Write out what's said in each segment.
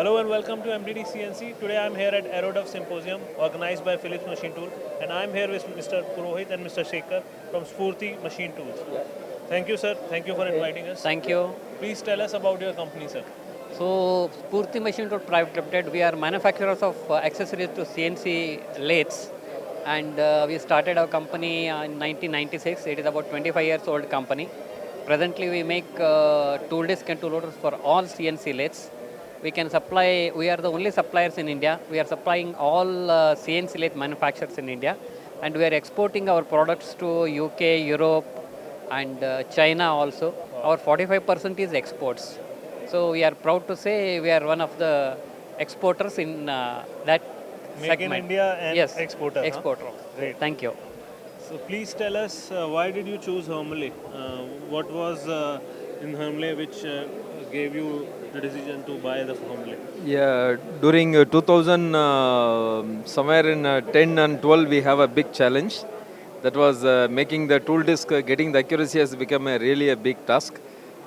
Hello and welcome to MDD CNC. Today I'm here at Aerodef Symposium organized by Phillips Machine Tools, and I'm here with Mr. Purohit and Mr. Shekar from Sphoorti Machine Tools. Thank you, sir. Thank you for inviting us. Thank you. Please tell us about your company, sir. So, Sphoorti Machine Tools Private Limited, we are manufacturers of accessories to CNC lathes, and we started our company in 1996. It is about 25 years old company. Presently, we make tool disc and tool loaders for all CNC lathes. We can supply. We are the only suppliers in India. We are supplying all CNC lathe manufacturers in India, and we are exporting our products to UK, Europe, and China also. Our 45% is exports. So we are proud to say we are one of the exporters in that Make segment. in India and Yes, exporter. Huh? exporter. Great. Thank you. So please tell us why did you choose Hermle? What was in Hermle which gave you the decision to buy the Hermle? Yeah, during 2000, somewhere in 10 and 12, we have a big challenge. That was making the tool disc, getting the accuracy has become really a big task.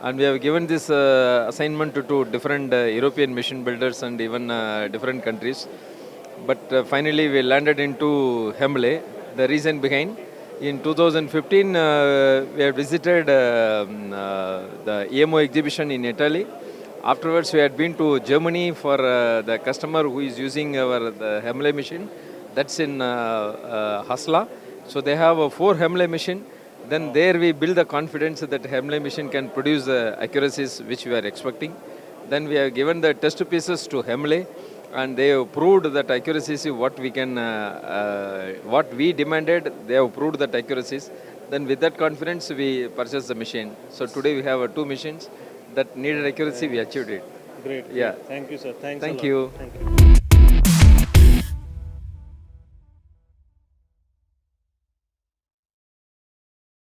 And we have given this assignment to different European machine builders and even different countries. But finally, we landed into Hermle. The reason behind, in 2015, we have visited the EMO exhibition in Italy. Afterwards, we had been to Germany for the customer who is using the Hermle machine. That's in Hasla. So they have a 4 Hermle machine. Then there we build the confidence that Hermle machine can produce the accuracies which we are expecting. Then we have given the test pieces to Hermle, and they have proved that accuracies what we can, what we demanded. They have proved that accuracies. Then with that confidence, we purchased the machine. So today we have 2 machines that needed accuracy. We achieved it. Great. Yeah. Thank you, sir. Thanks. Thank a lot. you. Thank you.